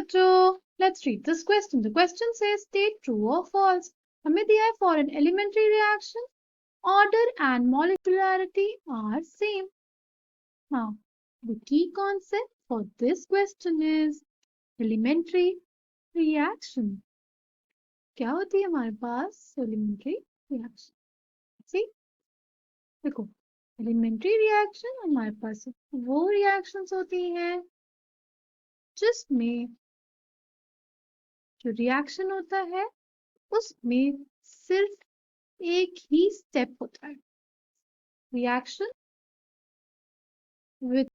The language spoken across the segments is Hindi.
बच्चों, let's read this question. The question says state true or false. हमें दिया है for an elementary reaction, order and molecularity are same. Now, the key concept for this question is elementary reaction. क्या होती है हमारे पास elementary reaction? See, देखो elementary reaction हमारे पास वो reactions होती हैं जिसमें जो रिएक्शन होता है उसमें सिर्फ एक ही स्टेप होता है. Reaction which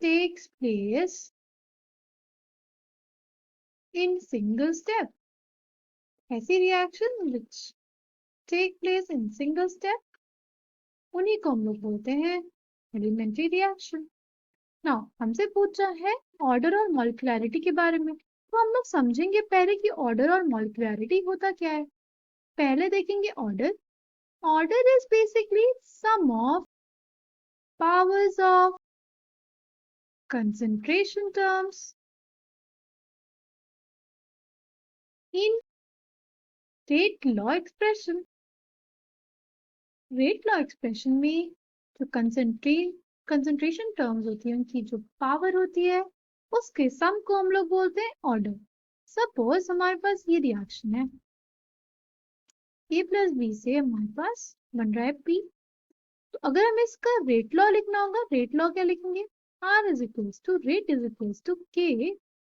takes place in single step. ऐसी reaction which take place in single step उन्हीं को हम लोग बोलते हैं एलिमेंट्री रिएक्शन. नाउ हमसे पूछा है ऑर्डर और मॉलिक्युलैरिटी के बारे में, तो हम लोग समझेंगे पहले कि ऑर्डर और मॉलिक्युलैरिटी होता क्या है. पहले देखेंगे order. Order is basically sum of powers of concentration terms in rate law expression. Rate law expression में जो कंसंट्रेशन टर्म्स होती है उनकी जो पावर होती है उसके सम को हम लोग बोलते हैं ऑर्डर. सपोज हमारे पास ये रिएक्शन है a प्लस बी से हमारे पास बन रहा है p. तो अगर हमें इसका रेट लॉ लिखना होगा, रेट लॉ क्या लिखेंगे? r is equals to rate is equals to k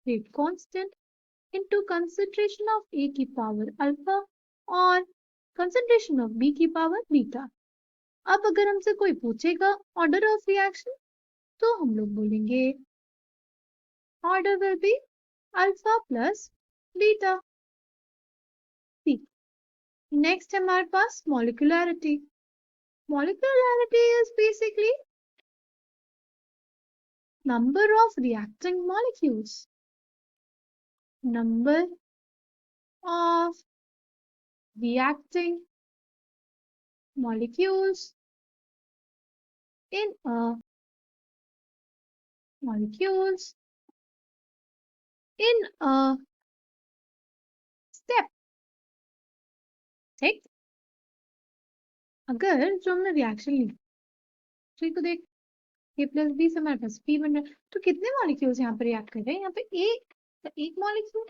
rate constant into concentration of a की पावर अल्फा और कंसंट्रेशन ऑफ b की पावर बीटा. अब अगर हमसे कोई पूछेगा ऑर्डर ऑफ रिएक्शन तो हम लोग बोलेंगे order will be alpha plus beta. Next है हमारे पास molecularity. Molecularity is basically number of reacting molecules. Number of reacting molecules in a step. ठीक, अगर जो हमने रिएक्शन ली तो देख a प्लस बी से हमारे पास p बन रहा है, तो कितने मॉलिक्यूल्स यहाँ पे रिएक्ट कर रहे हैं? यहाँ पे एक मॉलिक्यूल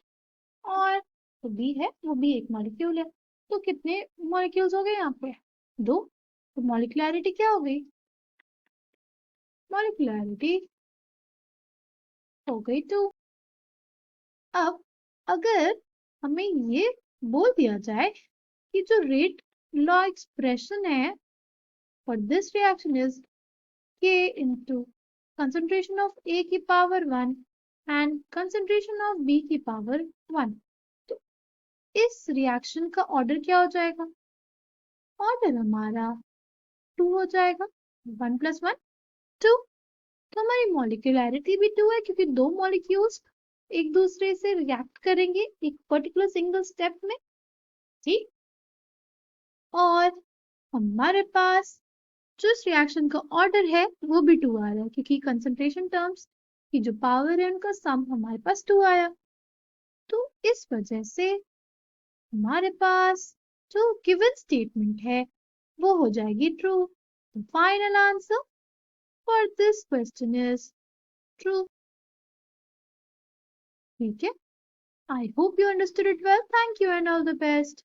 और तो b है वो भी एक मॉलिक्यूल है, तो कितने मॉलिक्यूल्स हो गए यहाँ पे? दो. तो मॉलिक्युलैरिटी क्या हो गई? मॉलिक्युलैरिटी हो गई 2. अब अगर हमें ये बोल दिया जाए कि जो रेट लॉ एक्सप्रेशन है for this reaction is k into concentration of a की power 1 and concentration of b की पावर 1, तो इस रिएक्शन का ऑर्डर क्या हो जाएगा? ऑर्डर हमारा 2 हो जाएगा. 1 प्लस 1 2. तो हमारी मॉलिक्युलैरिटी भी 2 है क्योंकि दो मॉलिक्यूल्स एक दूसरे से रिएक्ट करेंगे एक पर्टिकुलर सिंगल स्टेप में. ठीक, और हमारे पास जो इस रिएक्शन का ऑर्डर है वो भी 2 आ रहा है क्योंकि कंसंट्रेशन टर्म्स की जो पावर है उनका सम हमारे पास 2 आया. तो इस वजह से हमारे पास जो गिवन स्टेटमेंट है वो हो जाएगी true. The final answer for this question is true. ठीक है, I hope you understood it well. Thank you and all the best.